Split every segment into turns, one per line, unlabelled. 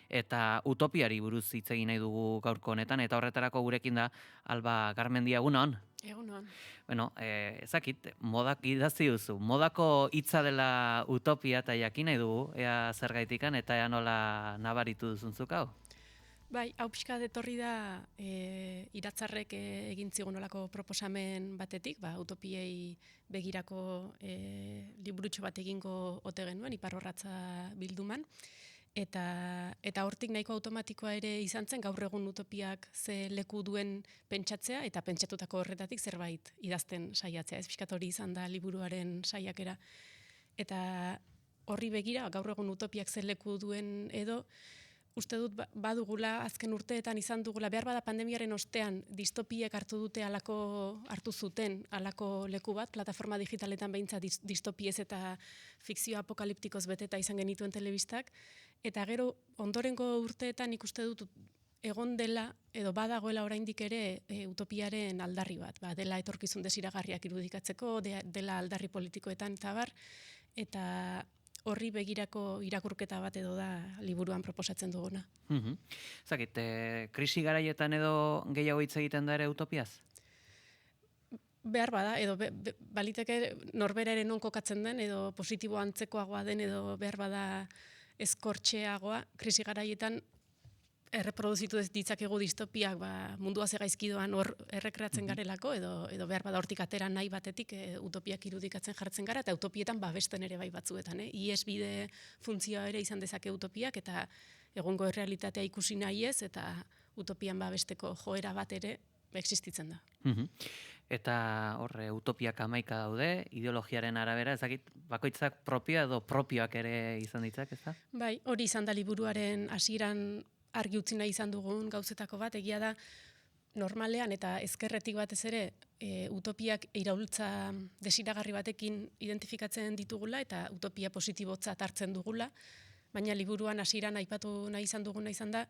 eta utopiari buruz hitz egin nahi dugu gaurko honetan, eta horretarako gurekin da Alba Garmendia, egunon?
Egunon.
Bueno, ezakit, modak idatzi duzu. Modako hitza dela utopia eta jakin nahi dugu, ea zergaitikan eta ea nola nabaritu duzunzuk hau?
Bai, hau pixka detorri da iratzarrek egin zigun olako proposamen batetik, utopiei begirako liburutxo bat egingo ote genuen, Iparrorratza bilduman, eta hortik nahiko automatikoa ere izan zen gaur egun utopiak ze leku duen pentsatzea eta pentsatutako horretatik zerbait idazten saiatzea. Ez pixkat hori izan da liburuaren saiakera. Eta horri begira, gaur egun utopiak ze leku duen edo, uste dut badugula, azken urteetan izan dugula, behar bada pandemiaren ostean distopiek hartu zuten alako leku bat, plataforma digitaletan behintzat distopiez eta fikzio apokaliptikoz beteta izan genituen telebistak, eta gero ondorengo urteetan ikuste dut egon dela, edo badagoela oraindik ere utopiaren aldarri bat, dela etorkizun desiragarriak irudikatzeko, dela aldarri politikoetan eta bar, eta horri begirako irakurketa bat edo da liburuan proposatzen duguna.
Zakit, krisi garaietan edo gehiago hitz egiten da ere utopiaz?
Behar bada, edo baliteke norberaren non kokatzen den, edo positibo antzekoagoa den, edo behar bada eskortxeagoa, krisi garaietan erreproduzitu ditzakegu distopiak mundua gaizkidoan hor errekreatzen garelako, edo behar bada hortik atera nahi batetik utopiak irudikatzen jartzen gara, eta utopietan babesten ere bai batzuetan. Iesbide funtzioa ere izan dezake utopiak, eta egungo errealitatea ikusi nahi ez, eta utopian babesteko joera bat ere existitzen da.
Eta horre utopiak 11 daude, ideologiaren arabera, ezakit, bakoitzak propioa edo propioak ere izan ditzak, ez da?
Bai, hori izan da liburuaren hasieran argi utzi nahi izan dugun gauzetako bat, egia da normalean eta ezkerretik batez ere utopiak iraultza desiragarri batekin identifikatzen ditugula eta utopia positibotzat hartzen dugula, baina liburuan hasieran aipatu nahi izan duguna izan da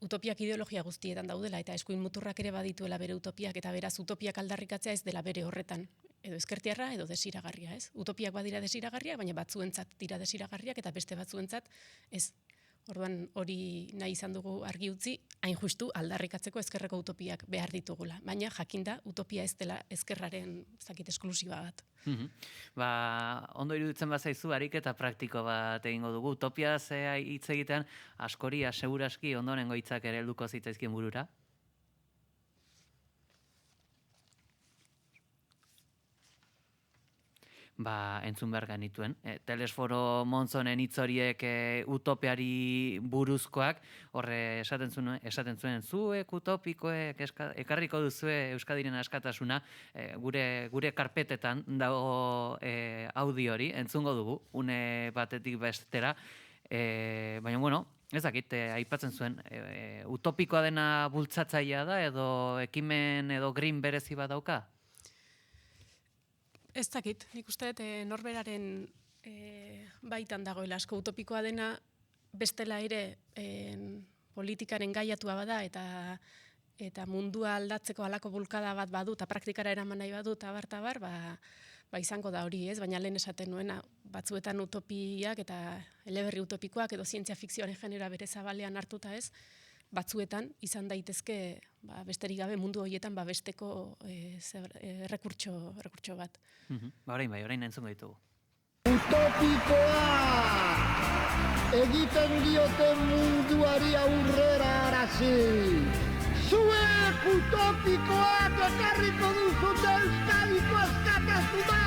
utopiak ideologia guztietan daudela eta eskuin muturrak ere badituela bere utopiak, eta beraz utopiak aldarrikatzea ez dela bere horretan, edo ezkertiarra edo desiragarria, ez? Utopiak badira desiragarria, baina batzuentzat dira desiragarriak eta beste batzuentzat ez. Orduan hori nahi izan dugu argi utzi, hain justu aldarrikatzeko ezkerreko utopiak behar ditugula. Baina jakinda utopia ez dela ezkerraren esklusiba bat.
Ondo iruditzen bazaizu ariketa praktiko bat egingo dugu. Utopia zea hitz egitean askori aseguraski ondorengo hitzak ere helduko zitzaizkien burura? Entzun behar genituen. Telesforo Monzonen hitz horiek utopiari buruzkoak, horre esaten zuen, zuek utopikoek ekarriko duzue Euskadiren askatasuna, gure karpetetan dago audio hori, entzungo dugu, une batetik bestera, baina, bueno, ez dakit, aipatzen zuen, utopikoa dena bultzatzailea da, edo ekimen edo green berezi bat dauka?
Ez dakit, nik uste norberaren baitan dagoela asko utopikoa dena bestela ere politikaren gaiatua bada eta mundua aldatzeko halako bulkada bat badu eta praktikara eraman nahi badu tabar, izango da hori, ez? Baina lehen esaten nuena batzuetan utopiak eta eleberri utopikoak edo zientzia fikzioaren genera bere zabalean hartuta ez, batzuetan izan daitezke besterik gabe mundu horietan babesteko errekurtso bat.
Orain entzungo ditugu.
Utopikoa! Egiten dioten munduari aurrera arazi! Zuek utopikoak ekarriko duzute Euskadiko askatasuna!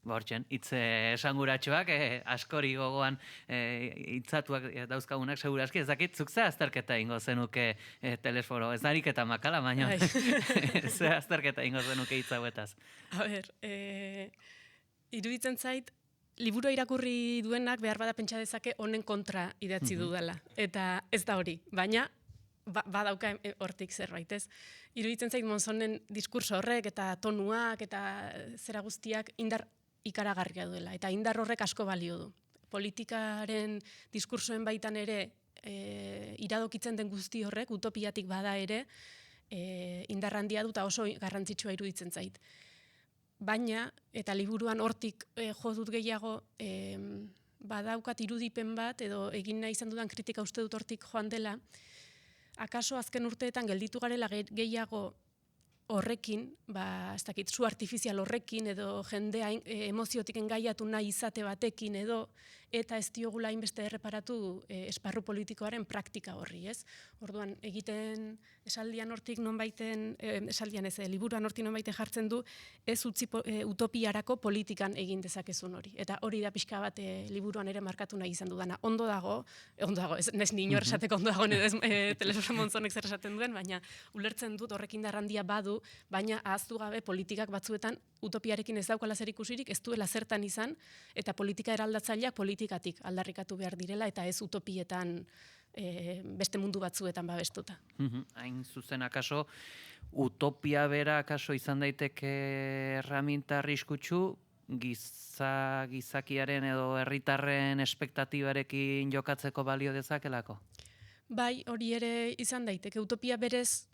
Hortzen, hitz esanguratsuak, askori gogoan hitzatuak dauzkagunak segurazki, ez dakit, zuk ze azterketa ingo zenuke telesforo, ez ariketa makala, baina ze azterketa ingo zenuke hitz hauetaz.
A ber, iruditzen zait, liburu irakurri duenak behar bada pentsa dezake honen kontra idatzi dudala, eta ez da hori, baina badauka hortik zerbait, ez? Iruditzen zait Monzonen diskurso horrek eta tonuak eta zera guztiak indar ikaragarria duela, eta indar horrek asko balio du. Politikaren diskursoen baitan ere iradokitzen den guzti horrek, utopiatik bada ere, indar handia du eta oso garrantzitsua iruditzen zait. Baina, eta liburuan hortik jo dut gehiago, badaukat irudipen bat, edo egin nahi izan dudan kritika uste dut hortik joan dela, akaso azken urteetan gelditu garela gehiago horrekin, ez dakit, zu artifizial horrekin, edo jendea emoziotik engaiatu nahi izate batekin, edo, eta ez diogula hainbeste erreparatu esparru politikoaren praktika horri, ez? Orduan, egiten esaldian hortik nonbaiten, liburuan hortik nonbaiten jartzen du, ez utzi utopiarako politikan egin dezakezun hori. Eta hori da pixka bat liburuan ere markatu nahi izan dudana. Ondo dago, ez ni inor esateko ondo dago, Telesorra Montzonek zer esaten duen, baina ulertzen dut horrekin darrandia badu, baina ahaztu gabe politikak batzuetan utopiarekin ez daukala zer ikusirik, ez duela zertan izan, eta politika eraldatzaileak politikatik aldarrikatu behar direla, eta ez utopietan beste mundu batzuetan babestuta.
Hain zuzen akaso, utopia bera akaso izan daiteke erraminta arriskutsu, gizakiaren edo herritarren espektatibarekin jokatzeko balio dezakelako?
Bai, hori ere izan daiteke. Utopia berez,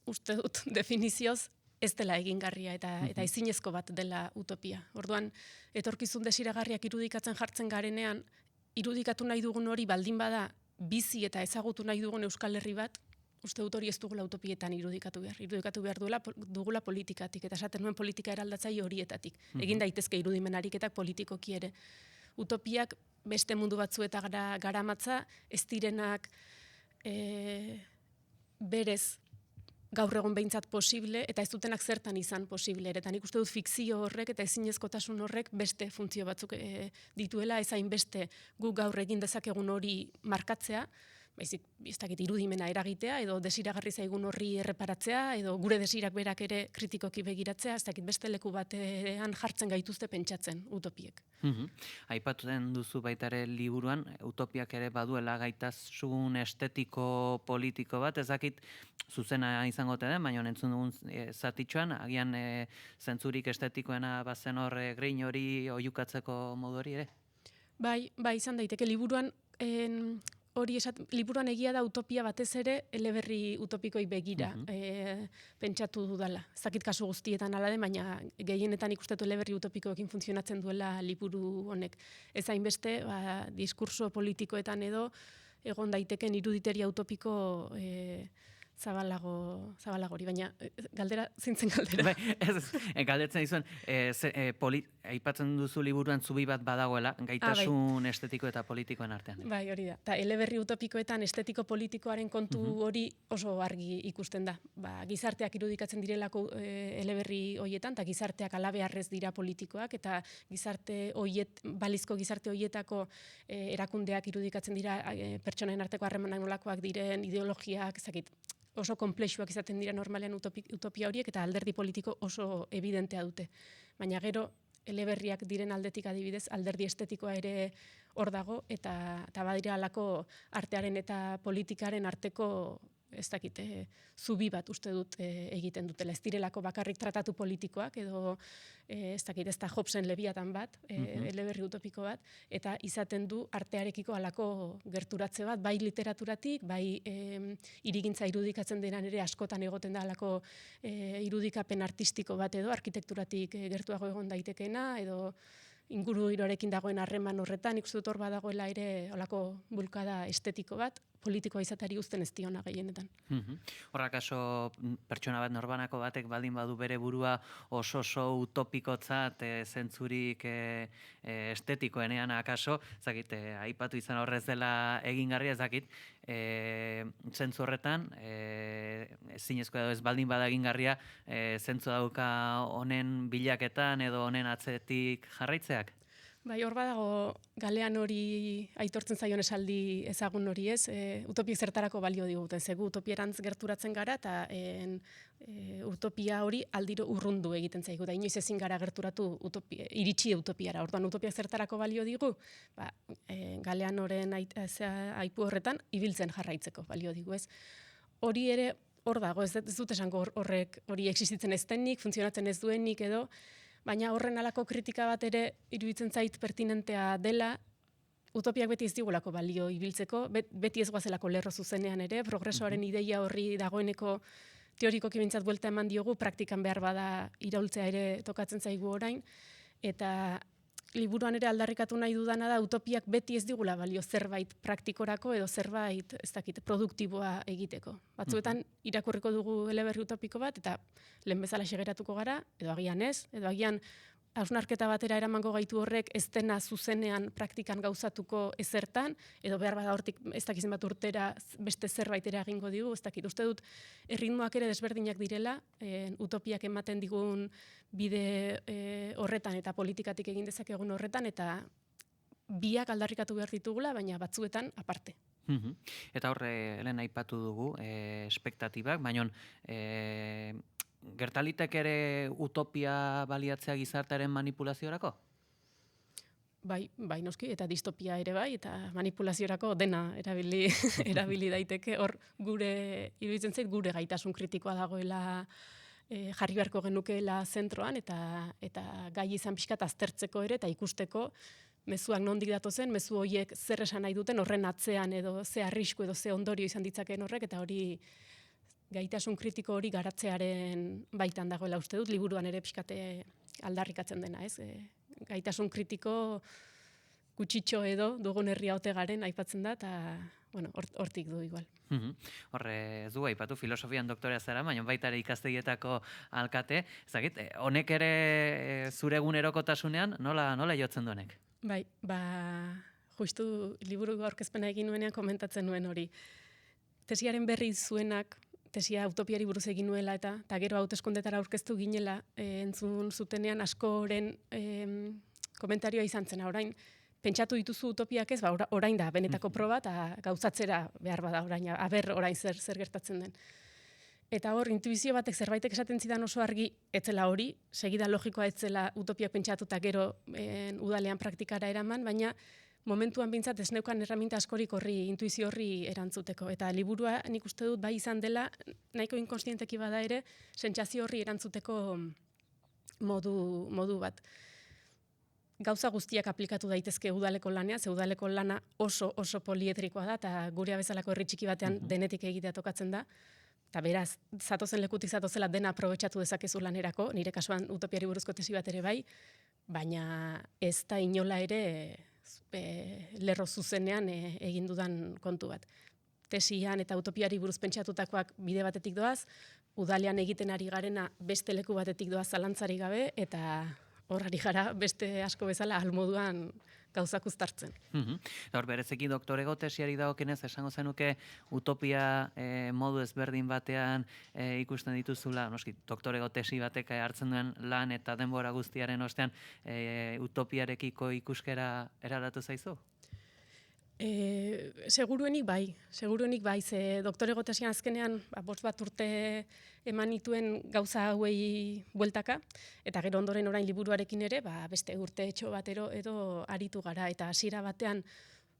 uste dut, definizioz, ez dela egingarria eta ezinezko bat dela utopia. Orduan, etorkizun desiragarriak irudikatzen jartzen garenean, irudikatu nahi dugun hori baldin bada bizi eta ezagutu nahi dugun Euskal Herri bat, uste dut hori ez dugula utopietan irudikatu behar. Irudikatu behar dugula politikatik, eta esaten nuen politika eraldatzaile horietatik. Egin daitezke irudimen ariketak politikoki ere. Utopiak beste mundu batzuetara garamatza, ez direnak berez gaur egon behintzat posible, eta ez dutenak zertan izan posible. Eta nik uste dut fikzio horrek eta ezinezkotasun horrek beste funtzio batzuk dituela, ez hainbeste guk gaur egin dezakegun hori markatzea, baizik, ez dakit, irudimena eragitea, edo desiragarri zaigun horri erreparatzea, edo gure desirak berak ere kritikoki begiratzea, ez dakit, beste leku batean jartzen gaituzte pentsatzen utopiek.
Aipatzen duzu baita ere liburuan, utopiak ere baduela gaitasun estetiko politiko bat, ez dakit zuzena izango den, baina entzun dugun zatitxoan, agian zentzurik estetikoena bazen horre grein hori oiukatzeko modu hori ere?
Bai, izan daiteke liburuan, liburuan egia da utopia batez ere eleberri utopikoi begira pentsatu dudala. Ez dakit kasu guztietan ala den, baina gehienetan ikustetu eleberri utopikoekin funtzionatzen duela liburu honek. Ez hainbeste, diskurso politikoetan edo egon daiteken iruditeria utopiko zabalagori, baina galdera, zintzen galdera.
Galdetzen dizuen, aipatzen duzu liburuan zubi bat badagoela, gaitasun estetiko eta politikoen artean.
Bai, hori da. Ta eleberri utopikoetan estetiko politikoaren kontu hori oso argi ikusten da. Gizarteak irudikatzen direlako eleberri hoietan, eta gizarteak alabeharrez dira politikoak, eta balizko gizarte hoietako erakundeak irudikatzen dira pertsonaien arteko harremanak nolakoak diren, ideologiak, ezakit, oso konplexuak izaten dira normalean utopia horiek, eta alderdi politiko oso evidentea dute. Baina gero, eleberriak diren aldetik adibidez, alderdi estetikoa ere hor dago, eta badira alako artearen eta politikaren arteko, ez dakit, zubi bat uste dut egiten dutela. Ez direlako bakarrik tratatu politikoak, edo ez dakit, ez da Hobbesen Leviatan bat, eleberri utopiko bat, eta izaten du artearekiko alako gerturatze bat, bai literaturatik, bai hirigintza irudikatzen denan ere askotan egoten da alako irudikapen artistiko bat edo, arkitekturatik gertuago egon daitekeena, edo inguru giroarekin dagoen harreman horretan, ikusten dut hor badagoela ere olako bulkada estetiko bat, politikoa izatari uzten ez diona gehienetan.
Horrak aso pertsona bat norbanako batek baldin badu bere burua oso utopikotzat zentzurik estetikoenean akaso, zakit, aipatu izan horrez dela egingarria, zakit, zentzu horretan, zinezko edo ez baldin bada egingarria, zentzu dauka honen bilaketan edo honen atzetik jarraitzeak?
Bai, hor badago galean hori aitortzen zaion esaldi ezagun hori ez, utopiek zertarako balio diguten, zegu utopierantz gerturatzen gara, eta utopia hori aldiro urrundu egiten zaigu, da inoiz ezin gara gerturatu iritsi utopiara. Orduan utopiak zertarako balio digu, galean horren aipu horretan ibiltzen jarraitzeko balio digu ez. Hori ere hor dago, ez dut esango horrek hori existitzen ez denik, funtzionatzen ez duenik edo, baina horren alako kritika bat ere iruditzen zait pertinentea dela, utopiak beti ez digulako balio ibiltzeko, beti ez goazelako lerro zuzenean ere, progresoaren ideia horri dagoeneko teorikoki bintzat buelta eman diogu, praktikan behar bada iraultzea ere tokatzen zaigu orain, eta liburuan ere aldarrikatu nahi dudana da utopiak beti ez digula balio zerbait praktikorako edo zerbait, ez dakit, produktiboa egiteko. Batzuetan irakurriko dugu eleberri utopiko bat eta lehen bezala segeratuko gara, edo agian ez, edo agian hausnarketa batera eramango gaitu horrek ez dena zuzenean praktikan gauzatuko ezertan, edo behar bada hortik ez dakizen bat urtera beste zerbait ere egingo digu, ez dakit. Uste dut erritmoak ere desberdinak direla, utopiak ematen digun bide horretan eta politikatik egin dezakegun horretan, eta biak aldarrikatu behar ditugula, baina batzuetan aparte.
Eta horre, lehen aipatu dugu, espektatibak, baina gertalitek ere utopia baliatzea gizartearen manipulaziorako?
Bai, noski, eta distopia ere bai, eta manipulaziorako dena erabili daiteke. Hor gure, iruditzen zait, gure gaitasun kritikoa dagoela jarri beharko genukeela zentroan, eta gai izan pixkat aztertzeko ere, eta ikusteko mezuak nondik datozen, mezu horiek zer esan nahi duten, horren atzean edo ze arrisku edo ze ondorio izan ditzakeen horrek, eta hori gaitasun kritiko hori garatzearen baitan dagoela uste dut, liburuan ere pixkate aldarrikatzen dena, ez? Gaitasun kritiko gutxitxo edo dugun herria ote garen aipatzen da, eta bueno, hortik du igual.
Horre, ez du aipatu filosofian doktorea zara, baina baita ere ikastegietako alkate, ezagit, honek ere zure egunerokotasunean nola jotzen du honek?
Bai, justu liburu aurkezpena egin nuenean komentatzen nuen hori. Tesiaren berri zuenak, tesia utopiari buruz egin nuela eta gero hauteskundetara aurkeztu ginela entzun zutenean askoren komentarioa izan zen. Orain, pentsatu dituzu utopiak ez, orain da benetako proba eta gauzatzera behar bada orain, orain zer gertatzen den. Eta hor, intuizio batek zerbaitek esaten zidan oso argi, etzela hori, segida logikoa etzela utopiak pentsatuta gero udalean praktikara eraman, baina momentuan bintzat ez neukan erraminta askorik horri, intuizio horri erantzuteko. Eta liburua nik uste dut bai izan dela, nahiko inkonstienteki bada ere, sentsazio horri erantzuteko modu bat. Gauza guztiak aplikatu daitezke udaleko lanean, ze udaleko lana oso polietrikoa da, eta gurea bezalako herri txiki batean denetik egitea tokatzen da. Eta beraz, zatozen lekutik zatozela dena aprobetxatu dezakezu lanerako, nire kasuan utopiari buruzko tesi bat ere bai, baina ez da inola ere lerro zuzenean egin dudan kontu bat. Tesian eta utopiari buruz pentsatutakoak bide batetik doaz, udalean egiten ari garena beste leku batetik doaz zalantzari gabe, eta horrari gara beste asko bezala almoduan gauzak uztartzen.
Hor, berezeki doktorego tesiari dagokenez, esango zenuke utopia modu ezberdin batean ikusten dituzula, noski, doktorego tesi batek hartzen duen lan eta denbora guztiaren ostean utopiarekiko ikuskera eraldatu zaizu?
Seguruenik bai, ze doktorego tesian azkenean 5 bat urte eman nituen gauza hauei bueltaka, eta gero ondoren orain liburuarekin ere, beste urte etxo bat edo aritu gara, eta hasiera batean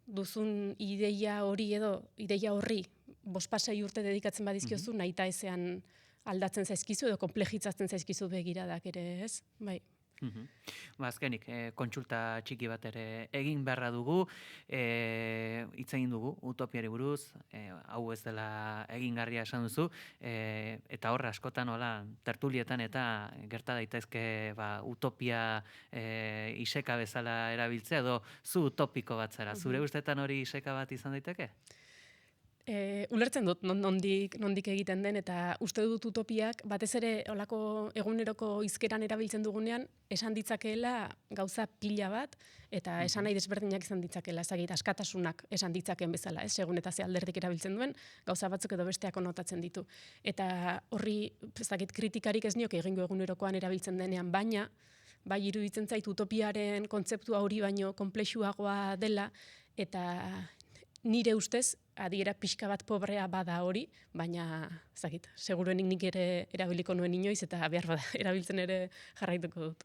duzun ideia horri 5-6 urte dedikatzen badizkiozu, nahita ezean aldatzen zaizkizu edo konplejitzatzen zaizkizu begiradak ere, ez? Bai.
Azkenik, kontsulta txiki bat ere egin beharra dugu, hitz egin dugu utopiari buruz, hau ez dela egingarria esan duzu, eta horra askotan tertulietan eta gerta daitezke utopia iseka bezala erabiltzea, edo zu utopiko bat zara. Zure ustetan hori iseka bat izan daiteke?
Ulertzen dut nondik egiten den, eta uste dut utopiak, batez ere olako eguneroko hizkeran erabiltzen dugunean, esan ditzakeela gauza pila bat, eta esan nahi desberdinak izan ditzakeela, ezagit askatasunak esan ditzakeen bezala, ez segun eta ze alderdik erabiltzen duen, gauza batzuk edo besteak konotatzen ditu. Eta horri, ezagit kritikarik ez nioke egingo egunerokoan erabiltzen denean, baina, bai iruditzen zait utopiaren kontzeptua hori baino konplexuagoa dela, eta nire ustez, adiera pixka bat pobrea bada hori, baina, ezagit, seguruenik nik ere erabiliko nuen inoiz, eta behar bada erabiltzen ere jarraituko dut.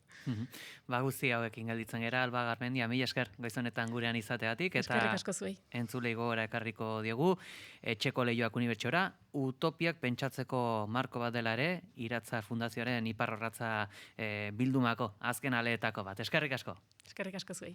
Guzti hauekin gelditzen gera, Alba Garmendia, mila esker goizonetan gurean izateatik, eta
eskerrik asko zuei.
Entzulei gogora ekarriko diogu, Etxeko Leioak Unibertsiora, utopiak pentsatzeko marko bat dela ere, Iratzar Fundazioaren Iparrorratza bildumako azken aleetako bat. Eskerrik asko.
Eskerrik asko zuei.